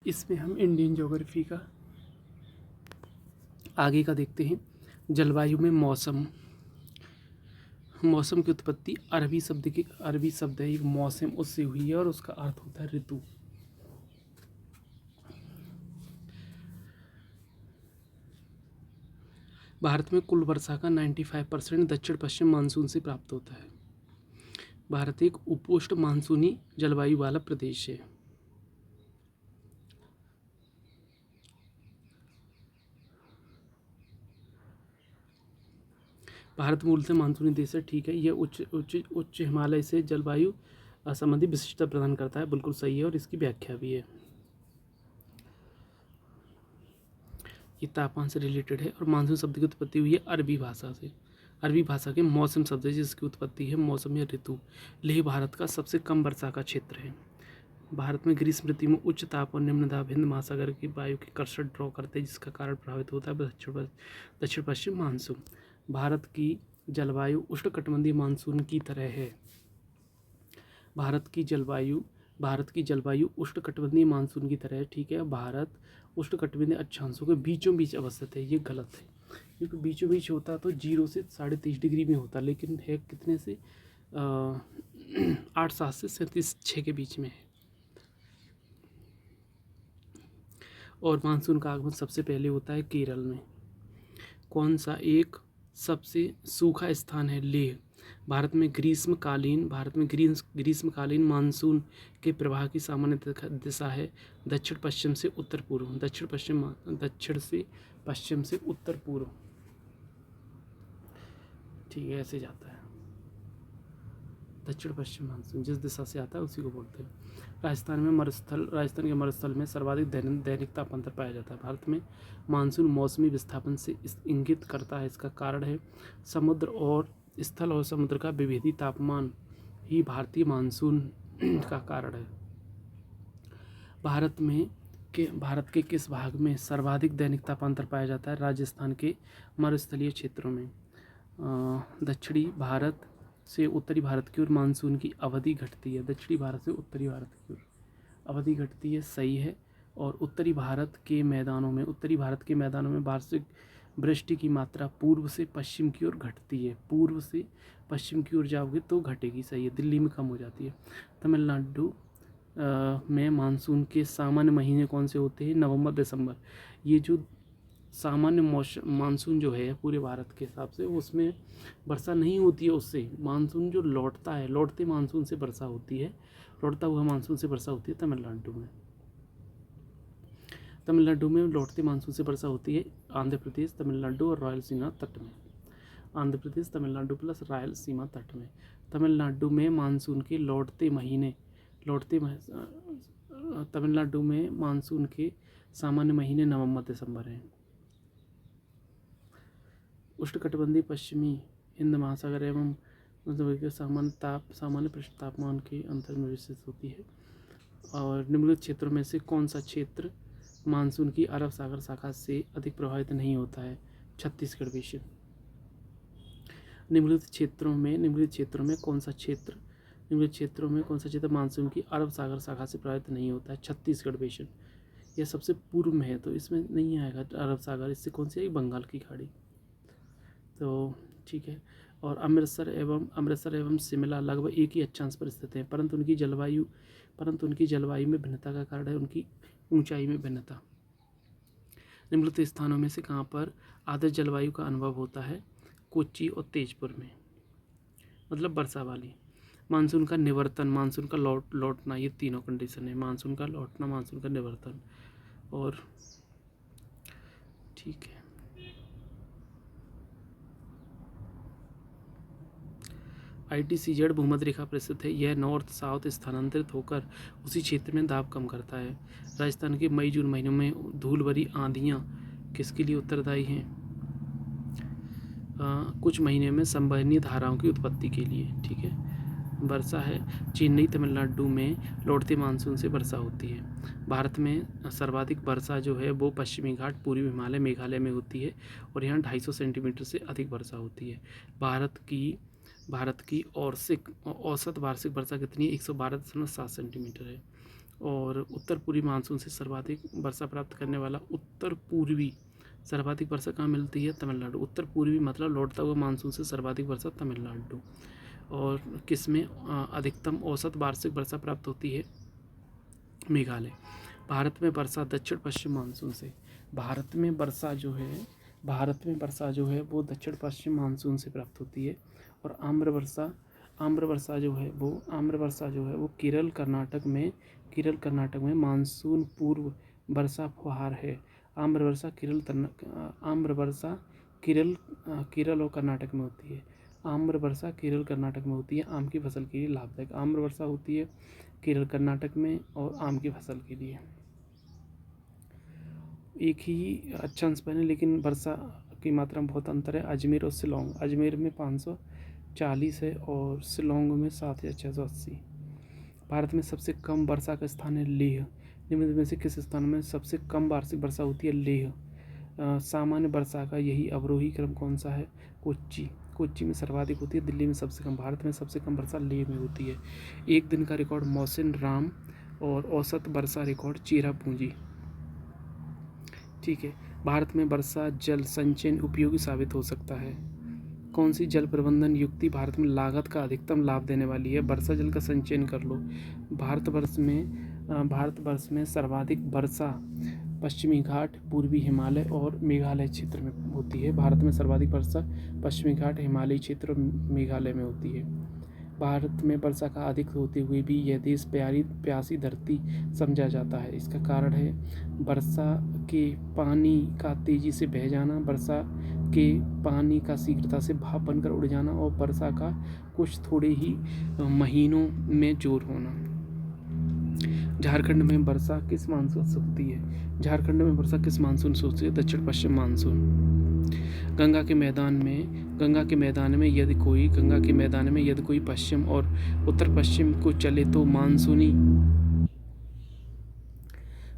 इसमें हम Indian geography का आगे का देखते हैं। जलवायु में मौसम की उत्पत्ति अरबी शब्द है एक मौसम, उससे हुई है और उसका अर्थ होता है ऋतु। भारत में कुल वर्षा का 95% दक्षिण पश्चिम मानसून से प्राप्त होता है। भारत एक उपोष्ण मानसूनी जलवायु वाला प्रदेश है। भारत मूलतः मानसूनी देश है, ठीक है। यह उच्च हिमालय से जलवायु संबंधी विशिष्टता प्रदान करता है, बिल्कुल सही है और इसकी व्याख्या भी है। ये तापमान से रिलेटेड है। और मानसून शब्द की उत्पत्ति हुई है अरबी भाषा से। अरबी भाषा के मौसम शब्द है जिसकी उत्पत्ति है मौसम या ऋतु। लेह भारत का सबसे कम वर्षा का क्षेत्र है। भारत में ग्रीष्म ऋतु में उच्च ताप और निम्न दाब हिंद महासागर की वायु के कर्षण ड्रॉ करते हैं, जिसका कारण प्रभावित होता है दक्षिण पश्चिम मानसून। भारत की जलवायु उष्णकटिबंधीय मानसून की तरह है। भारत की जलवायु उष्णकटिबंधीय मानसून की तरह है, ठीक है। भारत उष्णकटिबंधीय अक्षांशों के बीचों बीच अवस्थित है, ये गलत है, क्योंकि बीचों बीच होता तो 0 से 23.5 डिग्री में होता, लेकिन है कितने से 8-7 से 37-6 के बीच में है। और मानसून का आगमन सबसे पहले होता है केरल में। कौन सा एक सबसे सूखा स्थान है? लेह। भारत में ग्रीष्मकालीन मानसून के प्रवाह की सामान्य दिशा है दक्षिण पश्चिम से उत्तर पूर्व। दक्षिण से पश्चिम से उत्तर पूर्व, ठीक है, ऐसे जाता है। दक्षिण पश्चिम मानसून जिस दिशा से आता है उसी को बोलते हैं। राजस्थान के मरुस्थल में सर्वाधिक दैनिक तापांतर पाया जाता है। भारत में मानसून मौसमी विस्थापन से इंगित करता है। इसका कारण है समुद्र और स्थल और समुद्र का विभेदी तापमान ही भारतीय मानसून का कारण है। भारत के किस भाग में सर्वाधिक दैनिक तापांतर पाया जाता है? राजस्थान के मरुस्थलीय क्षेत्रों में। दक्षिणी भारत से उत्तरी भारत की ओर मानसून की अवधि घटती है। दक्षिणी भारत से उत्तरी भारत की ओर अवधि घटती है, सही है। और उत्तरी भारत के मैदानों में वार्षिक वृष्टि की मात्रा पूर्व से पश्चिम की ओर घटती है। पूर्व से पश्चिम की ओर जाओगे तो घटेगी, सही है। दिल्ली में कम हो जाती है। तमिलनाडु में मानसून के सामान्य महीने कौन से होते हैं? नवंबर दिसंबर। ये जो सामान्य मानसून जो है पूरे भारत के हिसाब से, उसमें वर्षा नहीं होती है। उससे मानसून जो लौटते मानसून से वर्षा होती है, लौटता हुआ मानसून से वर्षा होती है तमिलनाडु में लौटते मानसून से वर्षा होती है। आंध्र प्रदेश, तमिलनाडु और रायलसीमा तट में। आंध्र प्रदेश, तमिलनाडु प्लस रायलसीमा तट में। तमिलनाडु में मानसून के तमिलनाडु में मानसून के सामान्य महीने नवंबर दिसंबर हैं। उष्णकटिबंधीय पश्चिमी हिंद महासागर एवं सामान्य पृष्ठ तापमान के अंतर में विस्तृत होती है। और निम्नलिखित क्षेत्रों में से कौन सा क्षेत्र मानसून की अरब सागर शाखा से अधिक प्रभावित नहीं होता है? छत्तीसगढ़ बेसिन। निम्नलिखित क्षेत्रों में कौन सा क्षेत्र मानसून की अरब सागर शाखा से प्रभावित नहीं होता है? छत्तीसगढ़ बेसिन। यह सबसे पूर्व में है तो इसमें नहीं आएगा अरब सागर। इससे कौन सी आएगी? बंगाल की खाड़ी। तो ठीक है। और अमृतसर एवं शिमला लगभग एक ही अक्षांश पर स्थित हैं, परंतु उनकी जलवायु में भिन्नता का कारण है उनकी ऊंचाई में भिन्नता। निम्नलिखित स्थानों में से कहाँ पर आदर्श जलवायु का अनुभव होता है? कोच्चि और तेजपुर में, मतलब वर्षा वाली। मानसून का निवर्तन, मानसून का लौटना, ये तीनों कंडीशन है। मानसून का लौटना, मानसून का निवर्तन। और ठीक है, ITCZ भूमध्य रेखा पर स्थित है। यह नॉर्थ साउथ स्थानांतरित होकर उसी क्षेत्र में दाब कम करता है। राजस्थान के मई जून महीनों में धूल भरी आंधियाँ किसके लिए उत्तरदायी हैं? कुछ महीने में संवहनीय धाराओं की उत्पत्ति के लिए, ठीक है। वर्षा है चेन्नई तमिलनाडु में लौटते मानसून से वर्षा होती है। भारत में सर्वाधिक वर्षा जो है वो पश्चिमी घाट, पूर्वी हिमालय, मेघालय में होती है और यहाँ 250 सेंटीमीटर से अधिक वर्षा होती है। भारत की औसत वार्षिक वर्षा कितनी है? 112.7 सेंटीमीटर है। और उत्तर पूर्वी मानसून से सर्वाधिक वर्षा प्राप्त करने वाला उत्तर पूर्वी सर्वाधिक वर्षा कहाँ मिलती है? तमिलनाडु। उत्तर पूर्वी मतलब लौटता हुआ मानसून से सर्वाधिक वर्षा तमिलनाडु। और किसमें अधिकतम औसत वार्षिक वर्षा प्राप्त होती है? मेघालय। भारत में वर्षा दक्षिण पश्चिम मानसून से। भारत में वर्षा जो है वो दक्षिण पश्चिम मानसून से प्राप्त होती है। और आम्र वर्षा जो है वो केरल कर्नाटक में मानसून पूर्व वर्षा फुहार है। आम्र वर्षा केरल और कर्नाटक में होती है। आम्र वर्षा केरल कर्नाटक में होती है, आम की फसल के लिए लाभदायक। आम्र वर्षा होती है केरल कर्नाटक में और आम की फसल के लिए। एक ही अक्षांश बने लेकिन वर्षा की मात्रा में बहुत अंतर है। अजमेर और शिलोंग। अजमेर में 540 है और शिलोंग में 7680। भारत में सबसे कम वर्षा का स्थान है लेह। निम्न में से किस स्थान में सबसे कम वार्षिक वर्षा होती है? लेह। सामान्य वर्षा का यही अवरोही क्रम कौन सा है? कोच्चि में सर्वाधिक होती है, दिल्ली में सबसे कम। भारत में सबसे कम वर्षा लेह में होती है। एक दिन का रिकॉर्ड मौसिन राम और औसत वर्षा रिकॉर्ड चेरापूंजी। ठीक है। भारत में वर्षा जल संचयन उपयोगी साबित हो सकता है। कौन सी जल प्रबंधन युक्ति भारत में लागत का अधिकतम लाभ देने वाली है? वर्षा जल का संचयन कर लो। भारतवर्ष में सर्वाधिक वर्षा पश्चिमी घाट, पूर्वी हिमालय और मेघालय क्षेत्र में होती है। भारत में सर्वाधिक वर्षा पश्चिमी घाट, हिमालयी क्षेत्र और मेघालय में होती है। भारत में वर्षा का अधिक होते हुए भी यह देश प्यासी धरती समझा जाता है। इसका कारण है वर्षा के पानी का तेजी से बह जाना, वर्षा के पानी का शीघ्रता से भाप बनकर उड़ जाना और वर्षा का कुछ थोड़े ही महीनों में जोर होना। झारखंड में वर्षा किस मानसून से होती है? झारखंड में वर्षा किस मानसून से होती है? दक्षिण पश्चिम मानसून। गंगा के मैदान में यदि कोई पश्चिम और उत्तर पश्चिम को चले तो मानसूनी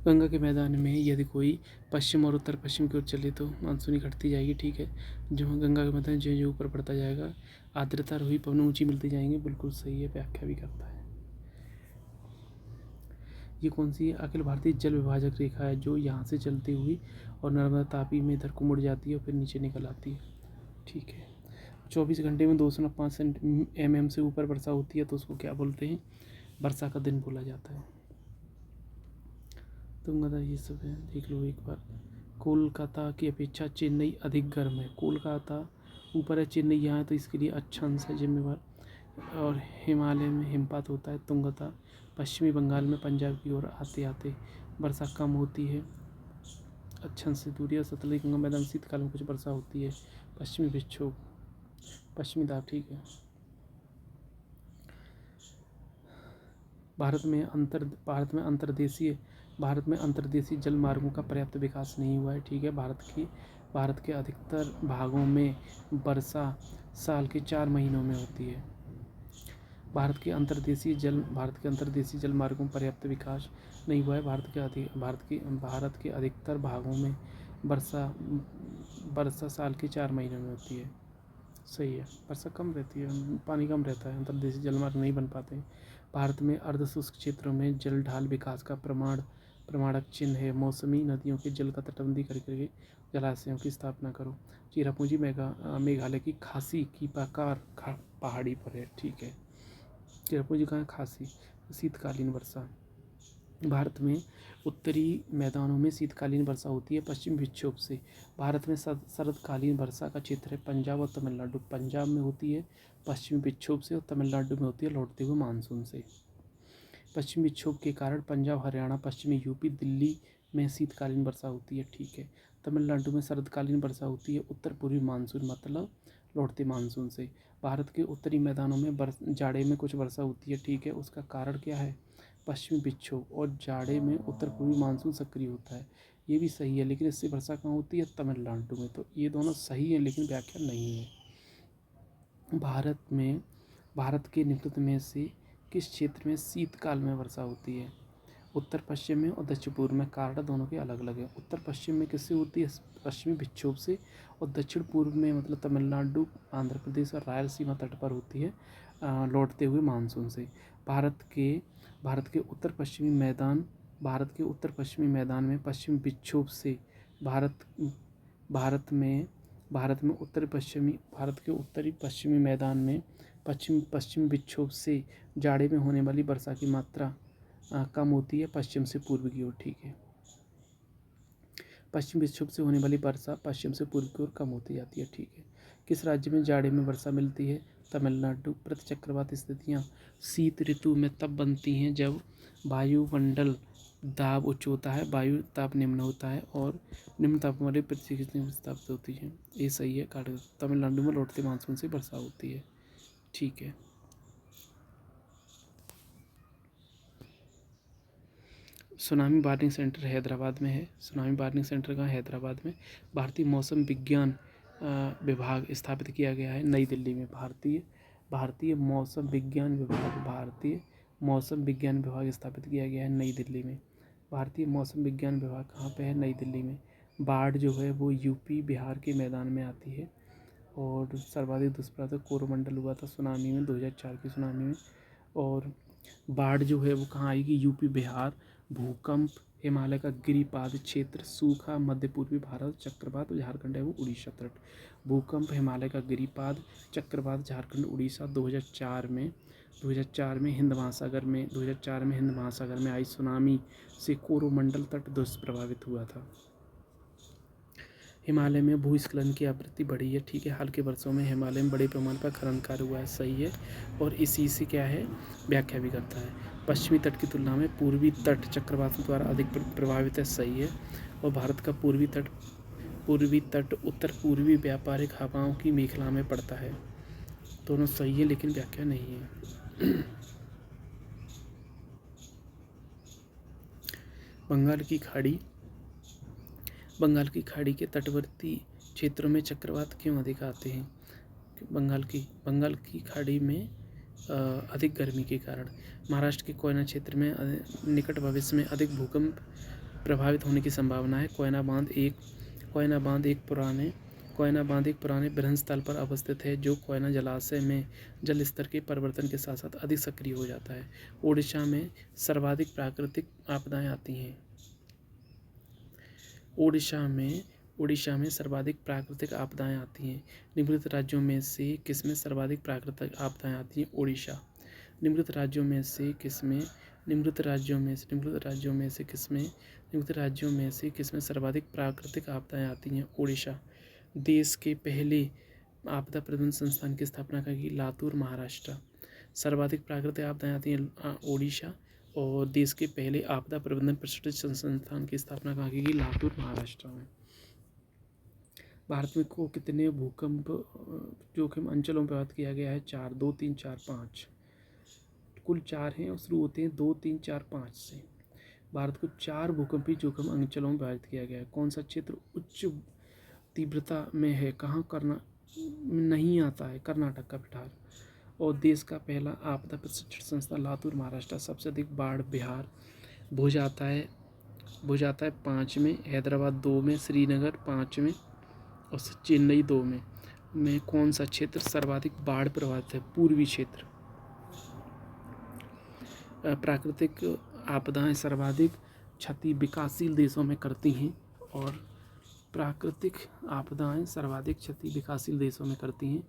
गंगा के मैदान में यदि कोई पश्चिम और उत्तर पश्चिम की ओर चले तो मानसूनी घटती जाएगी। ठीक है। जो गंगा का मैदान जो ऊपर बढ़ता जाएगा, आर्द्रता रोही पवन ऊंची मिलती जाएंगी। बिल्कुल सही है, व्याख्या भी करता है। ये कौन सी अखिल भारतीय जल विभाजक रेखा है जो यहाँ से चलती हुई और नर्मदा तापी में इधर को मुड़ जाती है और फिर नीचे निकल आती है? ठीक है। 24 घंटे में 205 mm से ऊपर वर्षा होती है तो उसको क्या बोलते हैं? वर्षा का दिन बोला जाता है। तुंगदा ये सब है, देख लो एक बार। कोलकाता की अपेक्षा चेन्नई अधिक गर्म है। कोलकाता ऊपर है, चेन्नई यहाँ है, तो इसके लिए अक्षांश है जिम्मेवार। और हिमालय में हिमपात होता है। तुंगता पश्चिमी बंगाल में पंजाब की ओर आते आते वर्षा कम होती है। अक्षांश से दूरी और सतलज गंगा मैदान शीतकाल में कुछ वर्षा होती है। पश्चिमी विक्षोभ, पश्चिमी दाब। ठीक है। भारत में अंतर्देशीय जल मार्गों का पर्याप्त विकास नहीं हुआ है। ठीक है। भारत के अधिकतर भागों में वर्षा साल के 4 महीनों में होती है। भारत के अंतर्देशीय जल मार्गों में पर्याप्त विकास नहीं हुआ है। भारत के अधिकतर भागों में वर्षा साल के 4 महीनों में होती है। सही है। वर्षा कम रहती है, पानी कम रहता है, अंतर्देशीय जलमार्ग नहीं बन पाते। भारत में अर्धशुष्क क्षेत्रों में जलढाल विकास का प्रमाणक चिन्ह है। मौसमी नदियों के जल का तटबंधी करके जलाशयों की स्थापना करो। चेरापूंजी मेघालय की खासी की पहाड़ी पर है। ठीक है। चेरापूंजी कहाँ है? खासी। शीतकालीन वर्षा। भारत में उत्तरी मैदानों में शीतकालीन वर्षा होती है पश्चिम विक्षोभ से। भारत में शरदकालीन वर्षा का क्षेत्र है पंजाब और तमिलनाडु। पंजाब में होती है पश्चिमी विक्षोभ से और तमिलनाडु में होती है लौटते हुए मानसून से। पश्चिमी विक्षोभ के कारण पंजाब, हरियाणा, पश्चिमी यूपी, दिल्ली में शीतकालीन वर्षा होती है। ठीक है। तमिलनाडु में शरदकालीन वर्षा होती है उत्तर पूर्वी मानसून मतलब लौटते मानसून से। भारत के उत्तरी मैदानों में जाड़े में कुछ वर्षा होती है। ठीक है। उसका कारण क्या है? पश्चिमी विक्षोभ। और जाड़े में उत्तर पूर्वी मानसून सक्रिय होता है। ये भी सही है, लेकिन इससे वर्षा कहाँ होती है? तमिलनाडु में। तो ये दोनों सही है लेकिन व्याख्या नहीं है। भारत के निम्नलिखित में से किस क्षेत्र में शीतकाल में वर्षा होती है? उत्तर पश्चिम में और दक्षिण पूर्व में। कारण दोनों के अलग अलग है। उत्तर पश्चिम में किससे होती है? पश्चिमी विक्षोभ से। और दक्षिण पूर्व में मतलब तमिलनाडु, आंध्र प्रदेश और रायलसीमा तट पर होती है लौटते हुए मानसून से। भारत के भारत के उत्तर पश्चिमी मैदान में पश्चिमी विक्षोभ से भारत में भारत के उत्तरी पश्चिमी मैदान में पश्चिम विक्षोभ से जाड़े में होने वाली वर्षा की मात्रा कम होती है पश्चिम से पूर्व की ओर। ठीक है, पश्चिम विक्षोभ से होने वाली वर्षा पश्चिम से पूर्व की ओर कम होती जाती है। ठीक है, किस राज्य में जाड़े में वर्षा मिलती है? तमिलनाडु। प्रतिचक्रवात स्थितियाँ शीत ऋतु में तब बनती हैं जब वायुमंडल दाब उच्च होता है, वायु ताप निम्न होता है और निम्न तापमान वाली प्रतिचक्र स्थापित होती है। ये सही है। तमिलनाडु में लौटते मानसून से वर्षा होती है। ठीक है, सुनामी वार्निंग सेंटर हैदराबाद में है। सुनामी वार्निंग सेंटर कहाँ? हैदराबाद में। भारतीय मौसम विज्ञान विभाग स्थापित किया गया है नई दिल्ली में। भारतीय मौसम विज्ञान विभाग स्थापित किया गया है नई दिल्ली में। भारतीय मौसम विज्ञान विभाग कहाँ पे है? नई दिल्ली में। बाढ़ जो है वो यूपी बिहार के मैदान में आती है और सर्वाधिक दुष्प्रभावित कोरोमंडल हुआ था सुनामी में, 2004 की सुनामी में। और बाढ़ जो है वो कहाँ आएगी? यूपी बिहार। भूकंप हिमालय का गिरिपाद क्षेत्र, सूखा मध्य पूर्वी भारत, चक्रवात झारखंड है वो उड़ीसा तट। भूकंप हिमालय का गिरिपाद, चक्रवात झारखंड उड़ीसा। 2004 में हिंद महासागर में आई सुनामी से कोरोमंडल तट दुष्प्रभावित हुआ था। हिमालय में भूस्खलन की आवृत्ति बढ़ी है। ठीक है, हाल के वर्षों में हिमालय में बड़े पैमाने पर खनन कार्य हुआ है। सही है, और इसी से क्या है? व्याख्या भी करता है। पश्चिमी तट की तुलना में पूर्वी तट चक्रवातों द्वारा अधिक प्रभावित है। सही है, और भारत का पूर्वी तट उत्तर पूर्वी व्यापारिक हवाओं की मेखला में पड़ता है। दोनों सही है लेकिन व्याख्या नहीं है। बंगाल की खाड़ी के तटवर्ती क्षेत्रों में चक्रवात क्यों अधिक आते हैं? बंगाल की खाड़ी में अधिक गर्मी के कारण। महाराष्ट्र के कोयना क्षेत्र में निकट भविष्य में अधिक भूकंप प्रभावित होने की संभावना है। कोयना बांध एक पुराने बृहन स्थल पर अवस्थित है जो कोयना जलाशय में जल स्तर के परिवर्तन के साथ साथ अधिक सक्रिय हो जाता है। ओडिशा में सर्वाधिक प्राकृतिक आपदाएं आती हैं। ओडिशा में सर्वाधिक प्राकृतिक आपदाएं आती हैं। निम्नलिखित राज्यों में से किसमें सर्वाधिक प्राकृतिक आपदाएं आती हैं? ओडिशा। निम्नलिखित राज्यों में से किसमें सर्वाधिक प्राकृतिक आपदाएं आती हैं? ओडिशा। देश के पहले आपदा प्रबंधन संस्थान की स्थापना की? लातूर, महाराष्ट्र। सर्वाधिक प्राकृतिक आपदाएं आती हैं ओडिशा, और देश के पहले आपदा प्रबंधन प्रशिक्षण संस्थान की स्थापना कहाँ की गई? लातूर, महाराष्ट्र में। भारत में को कितने भूकंप जोखिम अंचलों में प्रभावित किया गया है? 4, 2, 3, 4, 5। कुल 4 हैं और शुरू होते हैं 2, 3, 4, 5 से। भारत को 4 भूकंपीय जोखिम अंचलों में प्रभावित किया गया है। कौन सा क्षेत्र उच्च तीव्रता में है? कहाँ नहीं आता है? कर्नाटक का बिहार। और देश का पहला आपदा प्रशिक्षण संस्थान लातूर, महाराष्ट्र। सबसे अधिक बाढ़ बिहार। भुज आता है 5 में, हैदराबाद 2 में, श्रीनगर 5 में और चेन्नई 2 में कौन सा क्षेत्र सर्वाधिक बाढ़ प्रभावित है? पूर्वी क्षेत्र। प्राकृतिक आपदाएं सर्वाधिक क्षति विकासशील देशों में करती हैं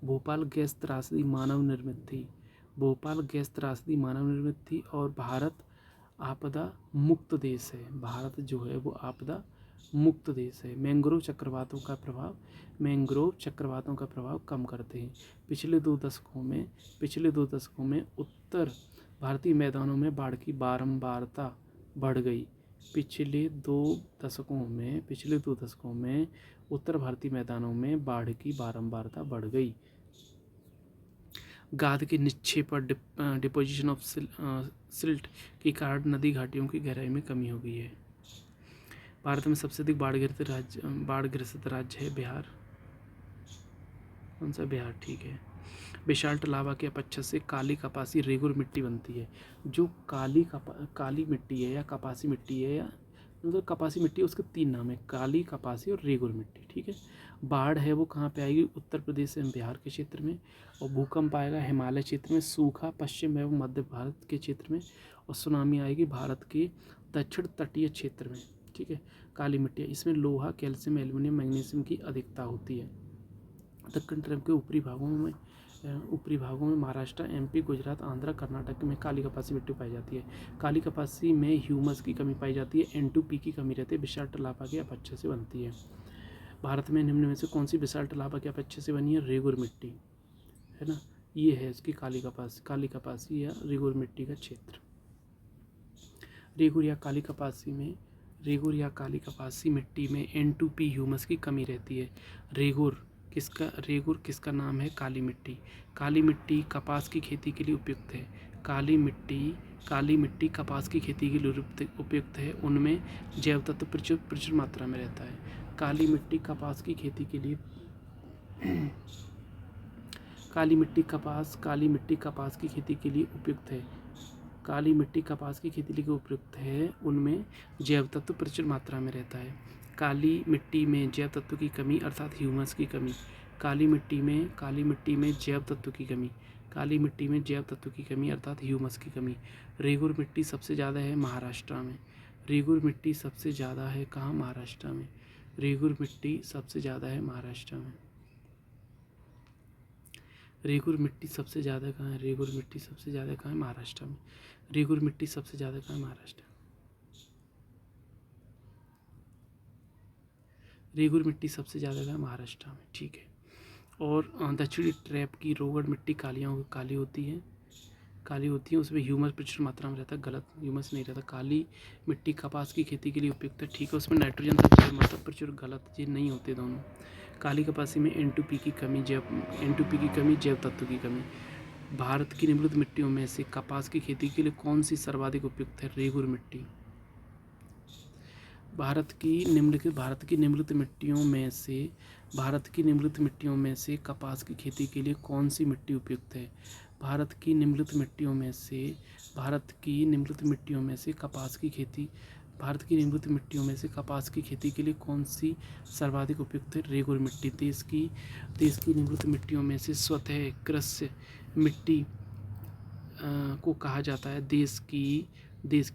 भोपाल गैस त्रासदी मानव निर्मित थी और भारत आपदा मुक्त देश है। भारत जो है वो आपदा मुक्त देश है। मैंग्रोव चक्रवातों का प्रभाव कम करते हैं। पिछले दो दशकों में उत्तर भारतीय मैदानों में बाढ़ की बारंबारता बढ़ गई। पिछले दो दशकों में उत्तर भारतीय मैदानों में बाढ़ की बारंबारता बढ़ गई। गाद के निक्षेप और डिपोजिशन ऑफ सिल्ट के कारण नदी घाटियों की गहराई में कमी हो गई है। भारत में सबसे अधिक बाढ़-ग्रसित राज्य है बिहार। कौन सा? बिहार। ठीक है। बेसाल्ट लावा के अपक्षय से काली कपासी रेगुर मिट्टी बनती है। जो काली मिट्टी है या कपासी मिट्टी है या मतलब कपासी मिट्टी, उसके 3 नाम है, काली, कपासी और रेगुर मिट्टी। ठीक है। बाढ़ है वो कहाँ पे आएगी, उत्तर प्रदेश एवं बिहार के क्षेत्र में। और भूकंप आएगा हिमालय क्षेत्र में। सूखा पश्चिम एवं मध्य भारत के क्षेत्र में। और सुनामी आएगी भारत के दक्षिण तटीय क्षेत्र में। ठीक है। काली मिट्टी, इसमें लोहा, कैल्शियम, एल्यूमिनियम, मैग्नीशियम की अधिकता होती है। दक्कन ट्रैप के ऊपरी भागों में महाराष्ट्र, एमपी, गुजरात, आंध्र, कर्नाटक में काली कपासी मिट्टी पाई जाती है। काली कपासी में ह्यूमस की कमी पाई जाती है, N2P की कमी रहती है, बेसाल्ट लावा के अपक्षय से बनती है। भारत में निम्न में से कौन सी बेसाल्ट लावा के अपक्षय से बनी है, रेगुर मिट्टी, है ना। ये है इसकी काली कपासी या रेगुर मिट्टी का क्षेत्र। रेगुर या काली कपासी मिट्टी में N2P ह्यूमस की कमी रहती है। रेगुर किसका नाम है, काली मिट्टी। काली मिट्टी कपास की खेती के लिए उपयुक्त है। काली मिट्टी कपास की खेती के लिए उपयुक्त है। उनमें जैव तत्व प्रचुर मात्रा में रहता है। काली मिट्टी कपास की खेती के लिए काली मिट्टी कपास की खेती के लिए उपयुक्त है। काली मिट्टी कपास की खेती के लिए उपयुक्त है, उनमें जैव तत्व प्रचुर मात्रा में रहता है। काली मिट्टी में जैव तत्व की कमी अर्थात ह्यूमस की कमी। काली मिट्टी में जैव तत्व की कमी अर्थात ह्यूमस की कमी। रेगुर मिट्टी सबसे ज़्यादा है महाराष्ट्र में। रेगुर मिट्टी सबसे ज़्यादा है कहाँ, महाराष्ट्र में। रेगुर मिट्टी सबसे ज़्यादा है महाराष्ट्र में। रेगुर मिट्टी सबसे ज़्यादा कहाँ है, महाराष्ट्र में। रेगुर मिट्टी सबसे ज़्यादा कहाँ है, महाराष्ट्र। रेगुर मिट्टी सबसे ज़्यादा कहाँ है, महाराष्ट्र में। ठीक है। और दक्षिणी ट्रैप की रोगड़ मिट्टी काली होती है, उसमें ह्यूमस प्रचुर मात्रा में रहता है। गलत, ह्यूमस नहीं रहता। काली मिट्टी कपास की खेती के लिए उपयुक्त है, ठीक है। उसमें नाइट्रोजन सबसे मतलब प्रचुर, गलत, ये नहीं होते दोनों। काली कपासी में N2P की कमी, जैव तत्व की कमी। भारत की निम्नलिखित मिट्टियों में से कपास की खेती के लिए कौन सी सर्वाधिक उपयुक्त है, रेगुर मिट्टी। भारत की निम्नलिखित मिट्टियों में से कपास की खेती के लिए कौन सी मिट्टी उपयुक्त है। भारत की निम्नलिखित मिट्टियों में से कपास की खेती के लिए कौन सी सर्वाधिक उपयुक्त है, रेगुर मिट्टी। देश की निम्नलिखित मिट्टियों में से स्वतः कृष्य मिट्टी को कहा जाता है। देश की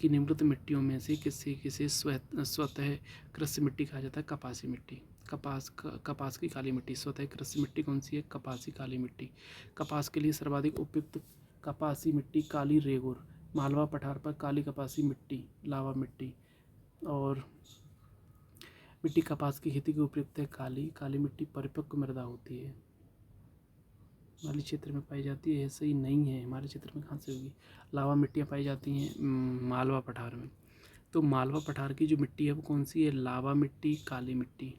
निम्नलिखित मिट्टियों में से किसे स्वतः कृषि मिट्टी कहा जाता है, कपासी मिट्टी। कपास की काली मिट्टी, स्वतः कृषि मिट्टी कौन सी है, कपासी काली मिट्टी। कपास के लिए सर्वाधिक उपयुक्त कपासी मिट्टी काली रेगुर। मालवा पठार पर काली कपासी मिट्टी, लावा मिट्टी। और मिट्टी कपास की खेती के उपयुक्त है काली मिट्टी परिपक्व मृदा होती है, हिमालय क्षेत्र में पाई जाती है। ऐसा ही नहीं है, हमारे क्षेत्र में कहाँ से होगी। लावा मिट्टियाँ पाई जाती हैं मालवा पठार में। तो मालवा पठार की जो मिट्टी है वो कौन सी है, लावा मिट्टी, काली मिट्टी।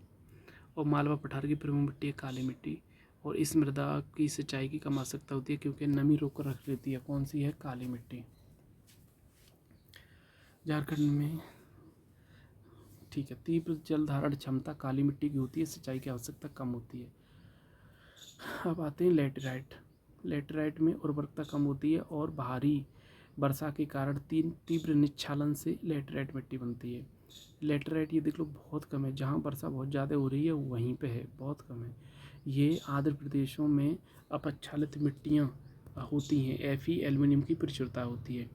और मालवा पठार की प्रमुख मिट्टी है काली मिट्टी। और इस मृदा की सिंचाई की कम आवश्यकता होती है क्योंकि नमी रोक कर रख लेती है, कौन सी है, काली मिट्टी। झारखंड में, ठीक है, तीव्र जल धारण क्षमता काली मिट्टी की होती है, सिंचाई की आवश्यकता कम होती है। अब आते हैं लेटराइट में उर्वरकता कम होती है और भारी वर्षा के कारण तीव्र निच्छालन से लेटराइट मिट्टी बनती है। लेटराइट ये देख लो बहुत कम है, जहाँ वर्षा बहुत ज़्यादा हो रही है वहीं पे है, बहुत कम है। ये आर्द्र प्रदेशों में अपक्षालित मिट्टियाँ होती हैं, Fe एल्युमिनियम की प्रचुरता होती है।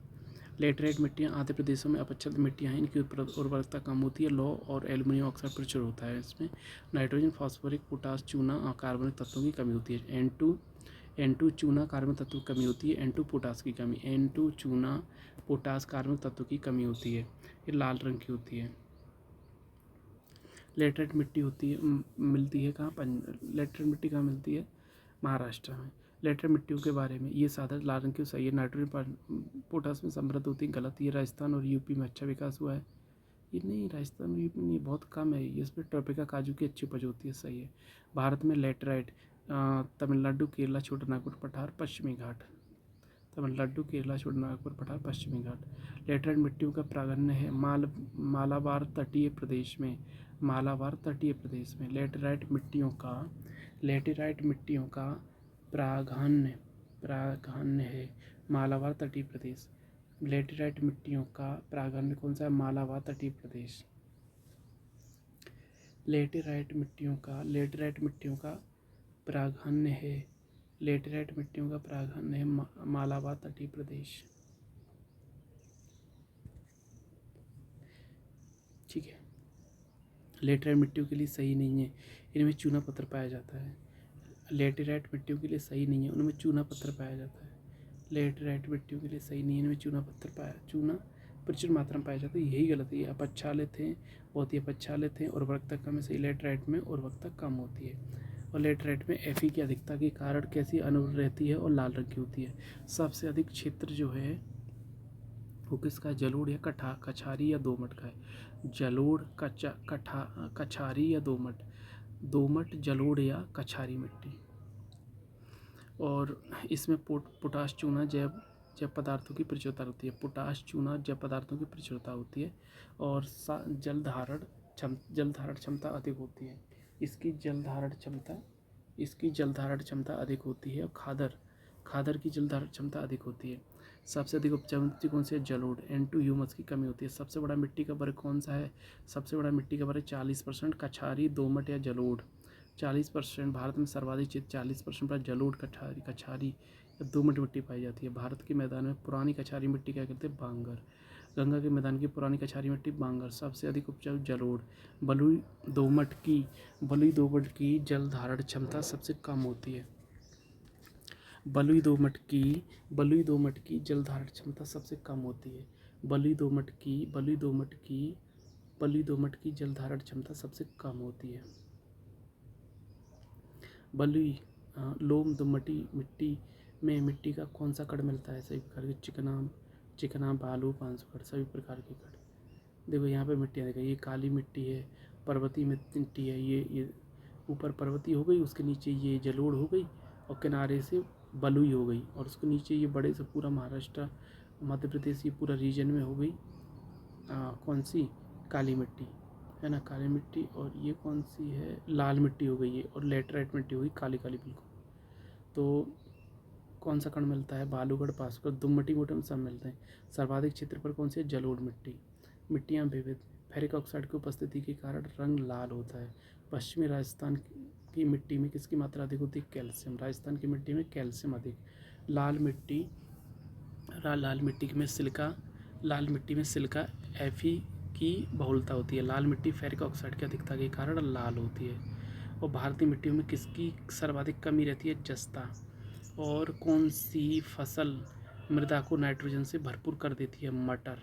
लेटराइट मिट्टियाँ आर्द्र प्रदेशों में अपक्षालित मिट्टियाँ हैं, इनकी उर्वरकता कम होती है। लौ और एल्युमिनियम ऑक्साइड प्रचुर होता है इसमें। नाइट्रोजन, फास्फोरिक, पोटास, चूना और कार्बनिक तत्वों की कमी होती है। N2 चूना कार्बन तत्व की कमी होती है। N2 पोटास की कमी, N2 चूना पोटास कार्बन तत्व की कमी होती है। ये लाल रंग की होती है। लेटराइट मिट्टी मिलती है कहाँ, लेटराइट मिट्टी कहाँ मिलती है, महाराष्ट्र में। लेटराइट मिट्टियों के बारे में ये सादा लाल रंग की सही है। नाइट्रोजन पोटास में समृद्ध होती है, गलत। ये राजस्थान और यूपी में अच्छा विकास हुआ है। ये नहीं, राजस्थान और यूपी में नहीं, बहुत कम है ये। इसमें ट्रोपिका काजू की अच्छी उपज होती है, सही है। भारत में लेटराइट तमिलनाडु, केरला, छोटानागपुर पठार, पश्चिमी घाट। लेटराइट मिट्टियों का प्राधान्य है मालाबार तटीय प्रदेश में। लेटराइट मिट्टियों का प्राधान्य है मालाबार तटीय प्रदेश। लेटराइट मिट्टियों का प्राधान्य कौन सा है, मालाबार तटीय प्रदेश। लेटेराइट मिट्टियों का प्राधान्य है। लेटेराइट मिट्टियों का प्राधान्य है मालाबार तटीय प्रदेश। ठीक है। लेटेराइट मिट्टियों के लिए सही नहीं है, इनमें चूना पत्थर पाया जाता है। लेटेराइट मिट्टियों के लिए सही नहीं है, उनमें चूना पत्थर पाया जाता है। लेटेराइट मिट्टियों के लिए सही नहीं है, इनमें चूना प्रचुर मात्रा में पाया जाता है। यही गलत है, ये अपक्षालित हैं, बहुत ही अपक्षालित हैं। उर्वरकता कम है, सही। लेटेराइट में उर्वरकता कम होती है और लेटेराइट में Fe की अधिकता के कारण कैसी अनुरूप रहती है और लाल रंग की होती है। सबसे अधिक क्षेत्र जो है वो किसका है? जलोढ़ या कछारी या दोमट का है। जलोढ़, कछारी या दोमट, जलोढ़ या कछारी मिट्टी। और इसमें पोटाश चूना जैव पदार्थों की प्रचुरता होती है। पोटाश चूना जैव पदार्थों की प्रचुरता होती है और जल धारण क्षमता अधिक होती है। इसकी जल धारण क्षमता अधिक होती है। और खादर की जल धारण क्षमता अधिक होती है। सबसे अधिक उपजाऊ मिट्टी कौन सी है? जलोढ़। N2 ह्यूमस की कमी होती है। सबसे बड़ा मिट्टी का वर्ग कौन सा है? सबसे बड़ा मिट्टी का वर्ग 40%, कछारी, दोमट या जलोढ़। 40%। भारत में सर्वाधिक क्षेत्र 40% पर जलोढ़, कछारी या दोमट मिट्टी पाई जाती है। भारत के मैदान में पुरानी कछारी मिट्टी क्या कहते हैं? बांगर। गंगा के मैदान की पुरानी कछारी मिट्टी बांगर। सबसे अधिक उपजाऊ जलोढ़। बलुई दोमट की जल धारण क्षमता सबसे कम होती है। बलुई दोमट की जल धारण क्षमता सबसे कम होती है। बलुई दोमट की जल धारण क्षमता सबसे कम होती है। बलुई लोम दोमटी मिट्टी में मिट्टी का कौन सा कण मिलता है? सभी प्रकार के चिकना, बालू, पांसु कण, सभी प्रकार के कण। देखो यहाँ पे मिट्टियाँ देखो, ये काली मिट्टी है, पर्वतीय मिट्टी है, ये ऊपर पर्वतीय हो गई, उसके नीचे ये जलोढ़ हो गई और किनारे से बलुई हो गई, और उसके नीचे ये बड़े से पूरा महाराष्ट्र, मध्य प्रदेश, ये पूरा रीजन में हो गई कौन सी? काली मिट्टी है ना, काली मिट्टी। और ये कौन सी है? लाल मिट्टी हो गई है। और लेटराइट मिट्टी हो गई काली बिल्कुल। तो कौन सा कण मिलता है? बालूगढ़, पासुगढ़, दुमटी मोटम सब मिलते हैं। सर्वाधिक क्षेत्र पर कौन सी है? जलोढ़ मिट्टी। मिट्टियाँ विविध। फेरिक ऑक्साइड की उपस्थिति के कारण रंग लाल होता है। पश्चिमी राजस्थान की मिट्टी में किसकी मात्रा अधिक होती है? कैल्शियम। राजस्थान की मिट्टी में कैल्शियम अधिक। लाल मिट्टी में सिलिका Fe की बहुलता होती है। लाल मिट्टी फेरिक ऑक्साइड की अधिकता के कारण लाल होती है। और भारतीय मिट्टियों में किसकी सर्वाधिक कमी रहती है? जस्ता। और कौन सी फसल मृदा को नाइट्रोजन से भरपूर कर देती है? मटर।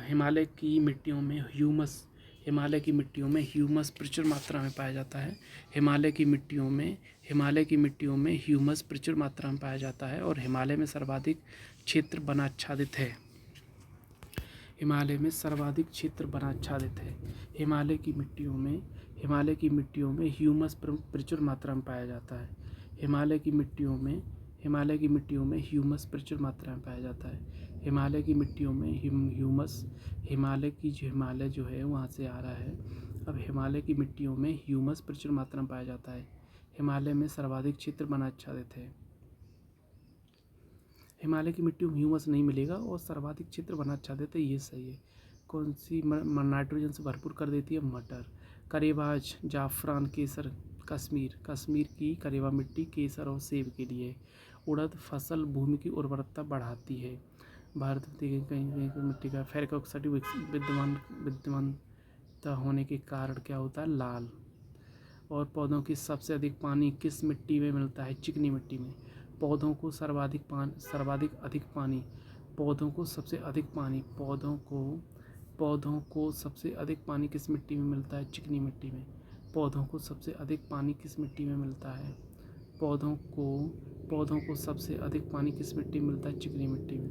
हिमालय की मिट्टियों में ह्यूमस प्रचुर मात्रा में पाया जाता है। हिमालय की मिट्टियों में ह्यूमस प्रचुर मात्रा में पाया जाता है और हिमालय में सर्वाधिक क्षेत्र वनाच्छादित है। हिमालय की मिट्टियों में ह्यूमस प्रचुर मात्रा में पाया जाता है। हिमालय की मिट्टियों में ह्यूमस प्रचुर मात्रा में पाया जाता है। हिमालय की मिट्टियों में हिमालय जो है वहाँ से आ रहा है। अब हिमालय की मिट्टियों में ह्यूमस प्रचुर मात्रा में पाया जाता है। हिमालय में सर्वाधिक क्षेत्र वनाच्छादित है। हिमालय की मिट्टियों में ह्यूमस नहीं मिलेगा और सर्वाधिक क्षेत्र वनाच्छादित है, ये सही है। कौन सी नाइट्रोजन से भरपूर कर देती है? मटर। करेबाज, जाफरान, केसर, कश्मीर की करेबा मिट्टी केसर और सेब के लिए। उड़द फसल भूमि की उर्वरकता बढ़ाती है। भारत में कहीं मिट्टी का फेरिक ऑक्साइड विद्यमानता होने के कारण क्या होता है? लाल। और पौधों की सबसे अधिक पानी किस मिट्टी में मिलता है? चिकनी मिट्टी में। पौधों को सबसे अधिक पानी किस मिट्टी में मिलता है? चिकनी मिट्टी में। पौधों को सबसे अधिक पानी किस मिट्टी में मिलता है? पौधों को सबसे अधिक पानी किस मिट्टी में मिलता है? चिकनी मिट्टी में।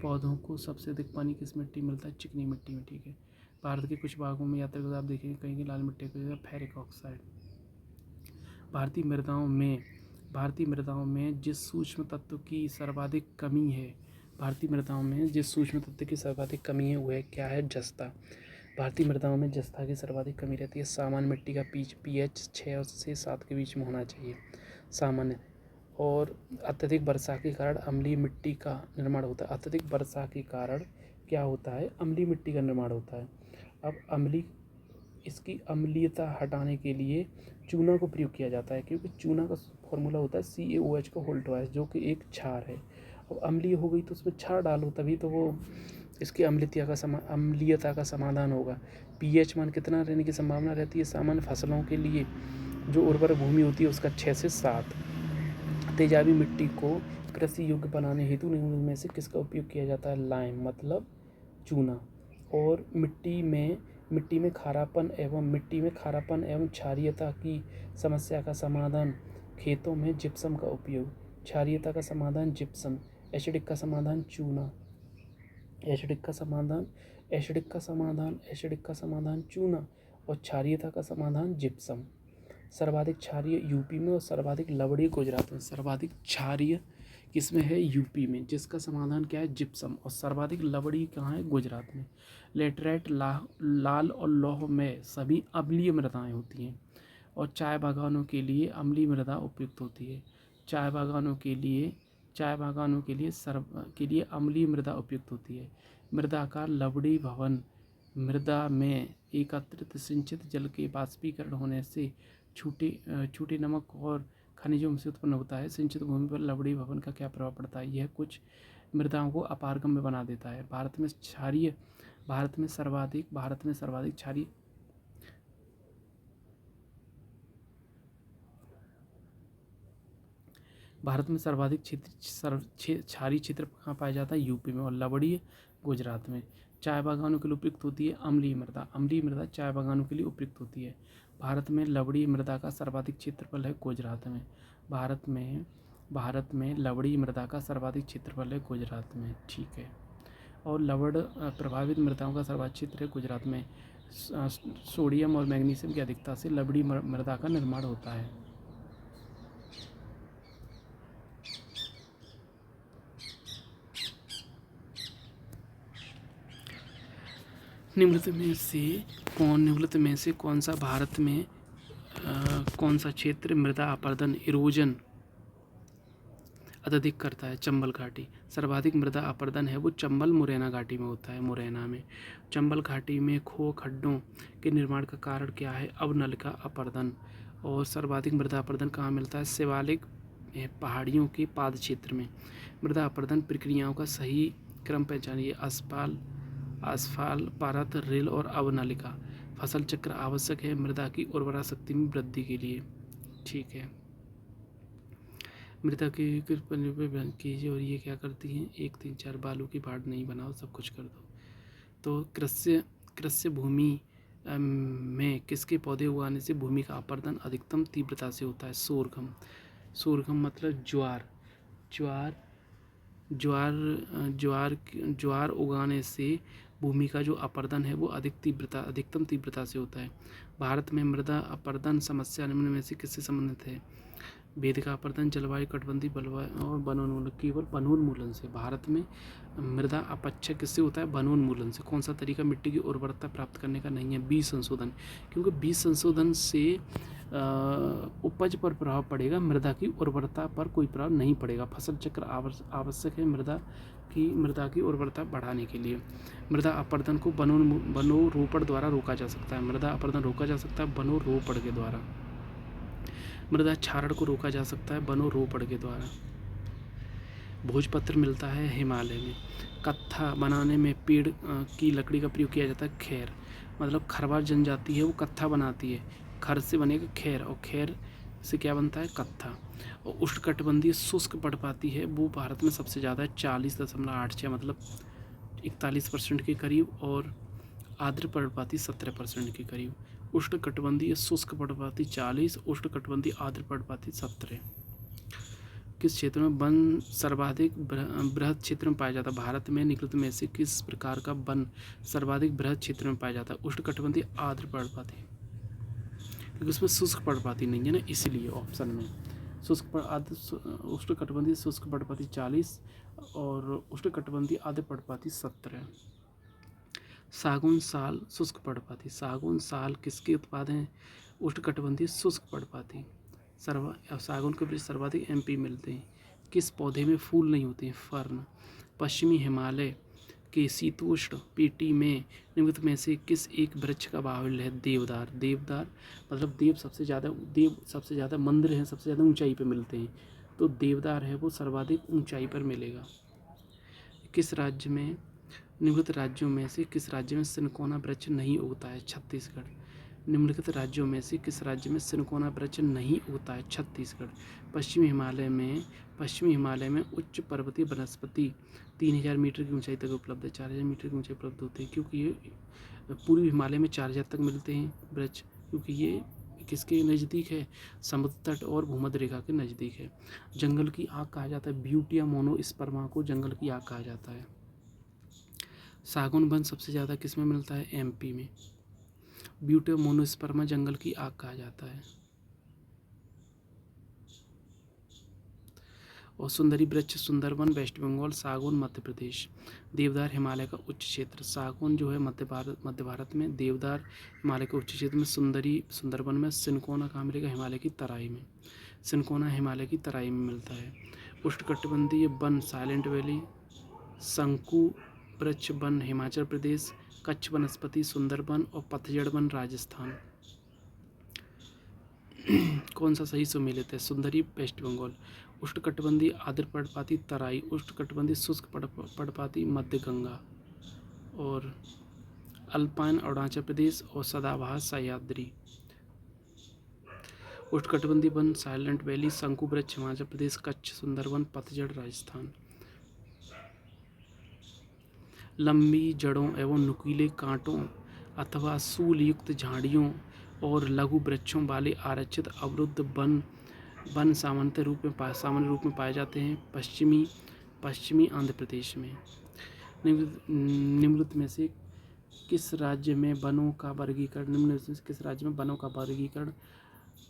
पौधों को सबसे अधिक पानी किस मिट्टी में मिलता है? चिकनी मिट्टी में। ठीक है। भारत के कुछ भागों में यात्रा आप देखेंगे कहीं लाल मिट्टी का फेरिक ऑक्साइड। भारतीय मृदाओं में जिस सूक्ष्म तत्व की सर्वाधिक कमी है वह क्या है? जस्ता। भारतीय मृदाओं में जस्ता की सर्वाधिक कमी रहती है। सामान्य मिट्टी का pH 6 से 7 के बीच में होना चाहिए, सामान्य। और अत्यधिक वर्षा के कारण अम्लीय मिट्टी का निर्माण होता है। अत्यधिक वर्षा के कारण क्या होता है? अम्लीय मिट्टी का निर्माण होता है। अब इसकी अम्लीयता हटाने के लिए चूना को प्रयोग किया जाता है, क्योंकि चूना का फॉर्मूला होता है CaOH का होल ट्वाइस, जो कि एक क्षार है। अब अम्लीय हो गई तो उसमें क्षार डालो, तभी तो वो इसकी अम्लीयता का समाधान होगा। pH मान कितना रहने की संभावना रहती है सामान्य फसलों के लिए? जो उर्वर भूमि होती है उसका 6 से 7। तेजाबी मिट्टी को कृषि योग्य बनाने हेतु निम्न में से किसका उपयोग किया जाता है? लाइम, मतलब चूना। और मिट्टी में खारापन एवं क्षारीयता की समस्या का समाधान खेतों में जिप्सम का उपयोग। क्षारीयता का समाधान जिप्सम, एसिडिक का समाधान चूना, एसिडिक का समाधान चूना, और क्षारीयता का समाधान जिप्सम। सर्वाधिक क्षारीय यूपी में और सर्वाधिक लवणीय गुजरात में। सर्वाधिक क्षारीय किसमें है? यूपी में, जिसका समाधान क्या है? जिप्सम। और सर्वाधिक लवणीय कहाँ है? गुजरात में। लेटराइट, लाल और लौह में सभी अम्लीय मृदाएं होती हैं, और चाय बागानों के लिए अम्लीय मृदा उपयुक्त होती है। चाय बागानों के लिए अम्लीय मृदा उपयुक्त होती है। मृदा का लवणीय भवन मृदा में एकत्रित सिंचित जल के बाष्पीकरण होने से छूटे नमक और खनिजों से उत्पन्न होता है। सिंचित भूमि पर लवणीय भवन का क्या प्रभाव पड़ता है? यह कुछ मृदाओं को अपारगम्य बना देता है। भारत में सर्वाधिक क्षारीय भारत में सर्वाधिक क्षारीय क्षेत्र कहाँ पाया जाता है? यूपी में, और लवणीय गुजरात में। चाय बागानों के लिए उपयुक्त होती है अम्लीय मृदा चाय बागानों के लिए उपयुक्त होती है। भारत में लवणीय मृदा का सर्वाधिक क्षेत्रफल है गुजरात में। भारत में लवणीय मृदा का सर्वाधिक क्षेत्रफल है गुजरात में। ठीक है। और लवण प्रभावित मृदाओं का सर्वाधिक क्षेत्र है गुजरात में। सोडियम और मैग्नीशियम की अधिकता से लवणीय मृदा का निर्माण होता है। निम्नलिखित में से कौन सा भारत में कौन सा क्षेत्र मृदा अपरदन इरोजन अत्यधिक करता है? चंबल घाटी। सर्वाधिक मृदा अपरदन है वो चंबल मुरैना घाटी में होता है। मुरैना में चंबल घाटी में खड्डों के निर्माण का कारण क्या है? अवनल का अपरदन। और सर्वाधिक मृदा अपरदन कहाँ मिलता है? शिवालिक पहाड़ियों के पाद क्षेत्र में। मृदा अपरदन प्रक्रियाओं का सही क्रम पहचानिए। आसफाल, पारत, रेल और अवनलिका। फसल चक्र आवश्यक है मृदा की उर्वरा शक्ति में वृद्धि के लिए। ठीक है। मृदा की बयान कीजिए। और ये क्या करती हैं? 1 3 4 बालू की भाट नहीं बनाओ, सब कुछ कर दो। तो कृषि भूमि में किसके पौधे उगाने से भूमि का अपरदन अधिकतम तीव्रता से होता है? सोरघम मतलब ज्वार उगाने से भूमि का जो अपरदन है वो अधिकतम तीव्रता से होता है। भारत में मृदा अपरदन समस्या निम्न में से किससे संबंधित है? भेद का अपरदन, जलवायु कटबंधी, और वनोन्मूलन। केवल वनोन्मूलन से। भारत में मृदा अपक्षय किससे होता है? वनोन्मूलन से। कौन सा तरीका मिट्टी की उर्वरता प्राप्त करने का नहीं है? बीज संशोधन। क्योंकि बीज संशोधन से उपज पर प्रभाव पड़ेगा, मृदा की उर्वरता पर कोई प्रभाव नहीं पड़ेगा। फसल चक्र आवश्यक है मृदा की उर्वरता बढ़ाने के लिए। मृदा अपरदन को वनोरोपण द्वारा रोका जा सकता है। मृदा अपरदन रोका जा सकता है वनोरोपण के द्वारा। मृदा क्षारण को रोका जा सकता है वनोरोपण के द्वारा। भोजपत्र मिलता है हिमालय में। कत्था बनाने में पेड़ की लकड़ी का प्रयोग किया जाता है खैर, मतलब खरवार जनजाति है वो कत्था बनाती है। खर से बनेगा खैर, और खैर से क्या बनता है? कत्था। और उष्णकटिबंधीय शुष्क पर्णपाती है वो भारत में सबसे ज़्यादा है 40.86, मतलब 41% के करीब, और आर्द्र पर्णपाती 17% के करीब। उष्णकटिबंधीय शुष्क पर्णपाती 40, उष्णकटिबंधीय आर्द्र पर्णपाती 17। किस क्षेत्र में वन सर्वाधिक बृहद क्षेत्र में पाया जाता है? भारत में निम्नलिखित में से किस प्रकार का वन सर्वाधिक बृहद क्षेत्र में पाया जाता है? उष्णकटिबंधीय आर्द्र पर्णपाती, क्योंकि उसमें शुष्क पर्णपाती नहीं है ना, इसीलिए ऑप्शन में उष्णकटिबंधीय शुष्क पर्णपाती 40 और उष्णकटिबंधीय आर्द्र पर्णपाती 17। सागौन साल शुष्क पर्णपाती। सागौन साल किसके उत्पाद हैं? उष्णकटिबंधीय शुष्क पर्णपाती। सागौन के वृक्ष सर्वाधिक MP मिलते हैं। किस पौधे में फूल नहीं होते हैं? फर्न। पश्चिमी हिमालय के शीतोष्ण पेटी में निम्नलिखित में से किस एक वृक्ष का बाहुल्य है? देवदार। देवदार मतलब देव सबसे ज़्यादा मंदिर हैं, सबसे ज़्यादा ऊंचाई पे मिलते हैं, तो देवदार है वो सर्वाधिक ऊंचाई पर मिलेगा। किस राज्य में निम्नलिखित राज्यों में से किस राज्य में सिनकोना वृक्ष नहीं उगता है? छत्तीसगढ़। निम्नलिखित राज्यों में से किस राज्य में सिनकोना वृक्ष नहीं उगता है? छत्तीसगढ़। पश्चिमी हिमालय में उच्च पर्वतीय वनस्पति 3000 मीटर की ऊंचाई तक उपलब्ध है। 4000 मीटर की ऊंचाई उपलब्ध होती है, क्योंकि ये पूर्वी हिमालय में 4000 तक मिलते हैं वृक्ष, क्योंकि ये किसके नज़दीक है? समुद्र तट और भूमध्य रेखा के नज़दीक है। जंगल की आग कहा जाता है ब्यूटिया मोनोस्पर्मा को जंगल की आग कहा जाता है। सागौन वन सबसे ज़्यादा किस में मिलता है? एमपी में। ब्यूटिया मोनोस्पर्मा जंगल की आग कहा जाता है। और सुंदरी वृक्ष सुंदरवन वेस्ट बंगाल, सागौन मध्य प्रदेश। देवदार हिमालय का उच्च क्षेत्र। सागौन जो है मध्य भारत में, देवदार हिमालय के उच्च क्षेत्र में, सुंदरी सुंदरवन में, सिनकोना कहाँ मिलेगा? हिमालय की तराई में। सिनकोना हिमालय की तराई में मिलता है। उष्णकटिबंधीय वन साइलेंट वैली, शंकु वृक्ष वन हिमाचल प्रदेश, कच्छ वनस्पति सुंदरबन और पतझड़ वन राजस्थान। कौन सा सही सुमेलित है? सुंदरी वेस्ट बंगाल। उष्णकटिबंधीय आर्द्र पर्णपाती तराई, उष्णकटिबंधीय शुष्क पर्णपाती मध्य गंगा, और अल्पाइन अरुणाचल प्रदेश और सदाबहार सह्याद्री। उष्णकटिबंधीय वन साइलेंट वैली, शंकु वृक्ष हिमाचल प्रदेश, कच्छ सुंदरवन, पतझड़ राजस्थान। लंबी जड़ों एवं नुकीले कांटों अथवा सूल युक्त झाड़ियों और लघु वृक्षों वाले आरक्षित अवरुद्ध वन सामान्य रूप में पाए जाते हैं पश्चिमी आंध्र प्रदेश में। निम्नलिखित में से किस राज्य में वनों का वर्गीकरण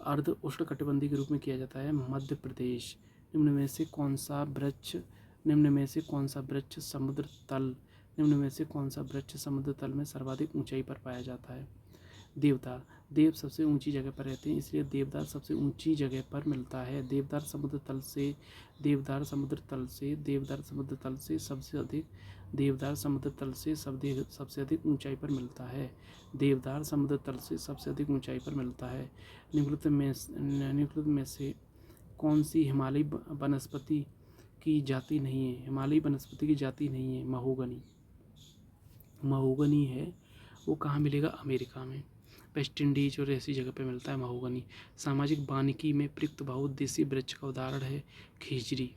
अर्ध उष्णकटिबंधीय के रूप में किया जाता है? मध्य प्रदेश। निम्न में से कौन सा वृक्ष समुद्र तल में सर्वाधिक ऊंचाई पर पाया जाता है? देवदार। देव सबसे ऊंची जगह पर रहते हैं, इसलिए देवदार सबसे ऊंची जगह पर मिलता है। देवदार समुद्र तल से सबसे अधिक ऊंचाई पर मिलता है। देवदार समुद्र तल से सबसे अधिक ऊंचाई पर मिलता है। निम्नलिखित में से कौन सी हिमालयी वनस्पति की जाति नहीं है? हिमालयी वनस्पति की जाति नहीं है महोगनी है, वो कहाँ मिलेगा? अमेरिका में, वेस्ट इंडीज और ऐसी जगह पे मिलता है महोगनी। सामाजिक वानिकी में प्रयुक्त बहुउद्देशीय वृक्ष का उदाहरण है खिजड़ी।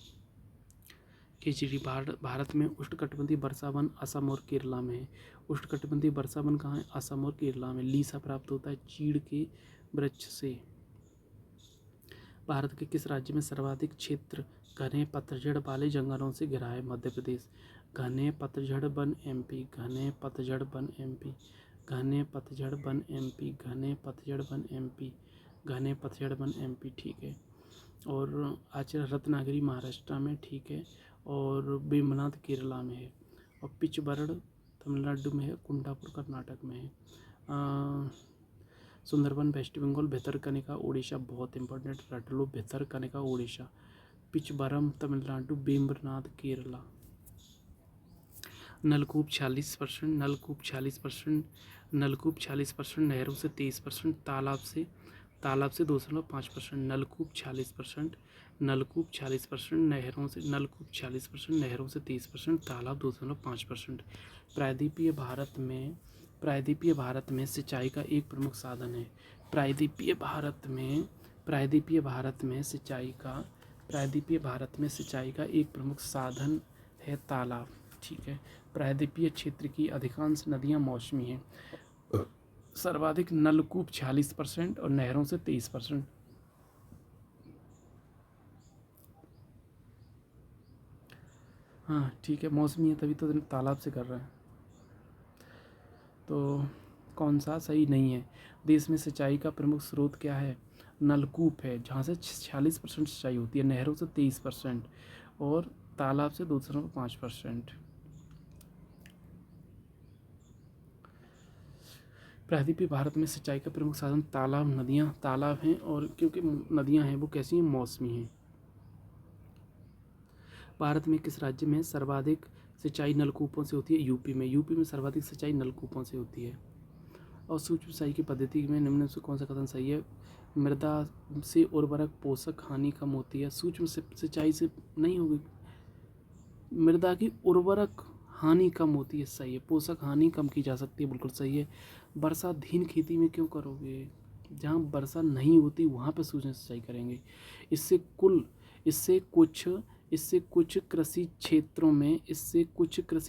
भारत में उष्णकटिबंधीय वर्षा वन असम और केरला में है। उष्णकटिबंधीय वर्षा वन कहाँ है? असम और केरला में। लीसा प्राप्त होता है चीड़ के वृक्ष से। भारत के किस राज्य में सर्वाधिक क्षेत्र घने पतझड़ वाले जंगलों से घिरा है? मध्य प्रदेश। घने पतझड़ वन एमपी, घने पतझड़ वन एमपी, घने पतझड़ वन एमपी, घने पतझड़ वन एमपी, घने पतझड़ वन एमपी, ठीक है। और आचल रत्नागिरी महाराष्ट्र में, ठीक है। और वेम्बनाड केरला में है। और पिचबर्ड तमिलनाडु में है, कुंडापुर कर्नाटक में है। सुंदरबन वेस्ट बंगाल, भितरकनिका उड़ीसा, बहुत इंपॉर्टेंट रट लो, भितरकनिका उड़ीसा। पिचबरम तमिलनाडु, वेम्बनाड केरला। नलकूप 46%, नलकूप 46%, नलकूप 46%, नहरों से 23%, तालाब से 2.5%, नलकूप 46%, नलकूप 46%, नहरों से 30%, तालाब 2.5%। प्रायद्वीपीय भारत में सिंचाई का एक प्रमुख साधन है। प्रायद्वीपीय भारत में सिंचाई का एक प्रमुख साधन है तालाब, ठीक है। प्रायद्वीपीय क्षेत्र की अधिकांश नदियाँ मौसमी हैं। सर्वाधिक नलकूप 46% और नहरों से 23%। हाँ ठीक है, मौसमी है तभी तो तालाब से कर रहे हैं। तो कौन सा सही नहीं है? देश में सिंचाई का प्रमुख स्रोत क्या है? नलकूप है, जहाँ से 46% सिंचाई होती है, नहरों से 23% और तालाब से 2.5%। प्रायद्वीपीय भारत में सिंचाई का प्रमुख साधन तालाब हैं, और क्योंकि नदियाँ हैं वो कैसी हैं? मौसमी हैं। भारत में किस राज्य में सर्वाधिक सिंचाई नलकूपों से होती है यूपी में सर्वाधिक सिंचाई नलकूपों से होती है। और सूक्ष्म सिंचाई की पद्धति में निम्न में से कौन सा कथन सही है? मृदा से उर्वरक पोषक हानि कम होती है। सूक्ष्म सिंचाई से नहीं होगी, मृदा की उर्वरक हानि कम होती है, सही है। पोषक हानि कम की जा सकती है, बिल्कुल सही है। वर्षाधीन खेती में क्यों करोगे? जहाँ वर्षा नहीं होती वहाँ पर सूक्ष्म सिंचाई करेंगे। इससे कुछ कृषि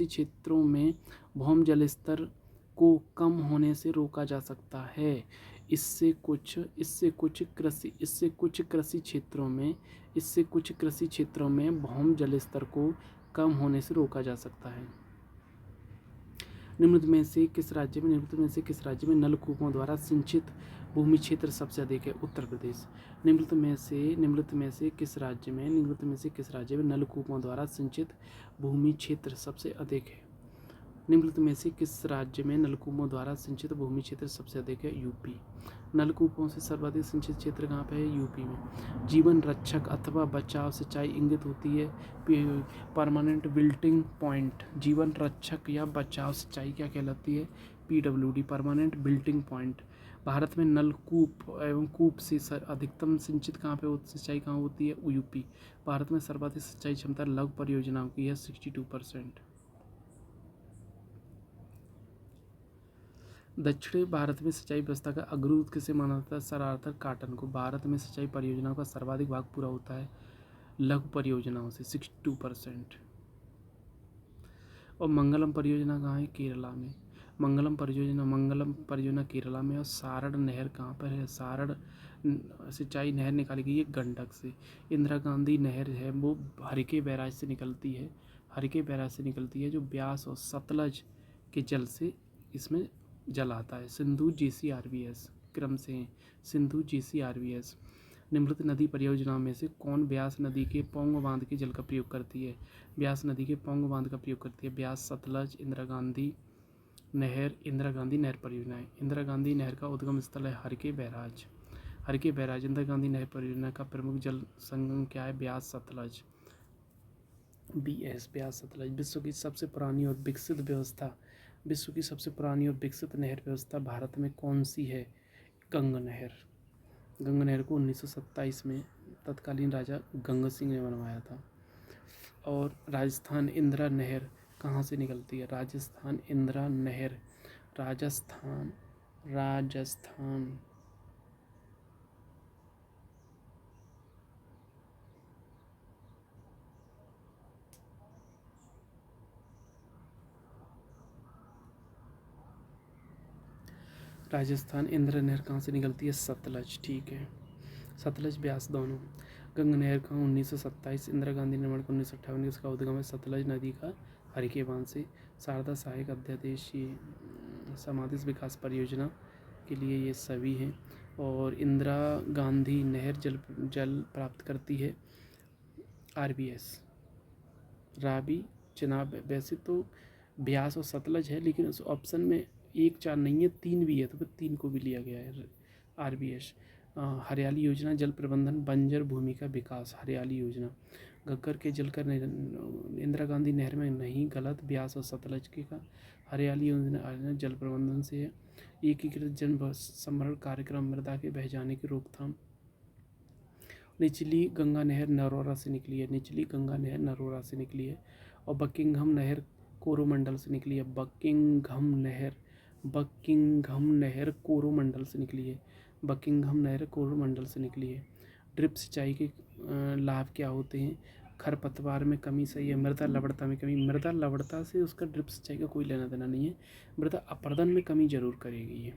क्षेत्रों में भूमि जल स्तर को कम होने से रोका जा सकता है। इससे कुछ कृषि क्षेत्रों में भूमि जल स्तर को कम होने से रोका जा सकता है। निम्नलिखित में से किस राज्य में नलकूपों द्वारा सिंचित भूमि क्षेत्र सबसे अधिक है? उत्तर प्रदेश। निम्नलिखित में से किस राज्य में नलकूपों द्वारा सिंचित भूमि क्षेत्र सबसे अधिक है? निम्नलिखित में से किस राज्य में नलकूपों द्वारा सिंचित भूमि क्षेत्र सबसे अधिक है? यूपी। नलकूपों से सर्वाधिक सिंचित क्षेत्र कहाँ पे है? यूपी में। जीवन रक्षक अथवा बचाव सिंचाई इंगित होती है परमानेंट विल्टिंग पॉइंट। जीवन रक्षक या बचाव सिंचाई क्या कहलाती है? PWD, permanent wilting point. Bharat में नलकूप एवं कूप से अधिकतम सिंचित सिंचाई कहाँ होती है? यूपी। भारत में सर्वाधिक सिंचाई क्षमता लघु परियोजनाओं की है 62%। दक्षिण भारत में सिंचाई व्यवस्था का अग्रदूत किसे माना जाता है? सर आर्थर कॉटन को। भारत में सिंचाई परियोजनाओं का सर्वाधिक भाग पूरा होता है लघु परियोजनाओं से 62%। और मंगलम परियोजना कहाँ है? केरला में। मंगलम परियोजना केरला में। और सारण नहर कहाँ पर है? सारण सिंचाई नहर निकाली गई है गंडक से। इंदिरा गांधी नहर है वो हरिके बैराज से निकलती है, जो ब्यास और सतलज के जल से इसमें जल आता है। सिंधु JCRBS क्रम से हैं। सिंधु JCRBS। निम्नलिखित नदी परियोजनाओं में से कौन ब्यास नदी के पौंग बांध के जल का प्रयोग करती है? ब्यास नदी के पौंग बांध का प्रयोग करती है। ब्यास, सतलज, इंदिरा गांधी नहर परियोजनाएं। इंदिरा गांधी नहर का उद्गम स्थल है हरिके बैराज। इंदिरा गांधी नहर परियोजना का प्रमुख जल संगम क्या है? ब्यास सतलज। ब्यास सतलज। विश्व की सबसे पुरानी और विकसित नहर व्यवस्था भारत में कौन सी है? गंगा नहर को 1927 में तत्कालीन राजा गंगा सिंह ने बनवाया था। और राजस्थान इंदिरा नहर कहाँ से निकलती है? राजस्थान इंदिरा नहर राजस्थान इंदिरा नहर कहाँ से निकलती है? सतलज। ठीक है, सतलज ब्यास दोनों। गंगा नहर का 1927, इंदिरा गांधी निर्माण का 1958। इसका उद्गम है सतलज नदी का हरिके बांध से। शारदा सहायक अध्यादेश ये समादेश विकास परियोजना के लिए ये सभी हैं। और इंदिरा गांधी नहर जल प्राप्त करती है RBS, रावी चनाब। वैसे तो ब्यास और सतलज है, लेकिन उस ऑप्शन में 1 4 नहीं है, 3 भी है, तो फिर 3 को भी लिया गया है RBS। हरियाली योजना जल प्रबंधन बंजर भूमि का विकास। हरियाली योजना घग्गर के जलकर इंदिरा गांधी नहर में नहीं, गलत। ब्यास और सतलज के का हरियाली योजना जल प्रबंधन से है। एकीकृत जन संभरण कार्यक्रम मृदा के बह जाने की रोकथाम। निचली गंगा नहर नरोरा से निकली है। और बकिंघम नहर कोरोमंडल से निकली है। बकिंघम नहर कोरोमंडल से निकली है। ड्रिप सिंचाई के लाभ क्या होते हैं? खरपतवार में कमी, सही है। मृदा लवणता में कमी। मृदा लवणता से उसका ड्रिप सिंचाई का कोई लेना देना नहीं है। मृदा अपरदन में कमी जरूर करेगी ये।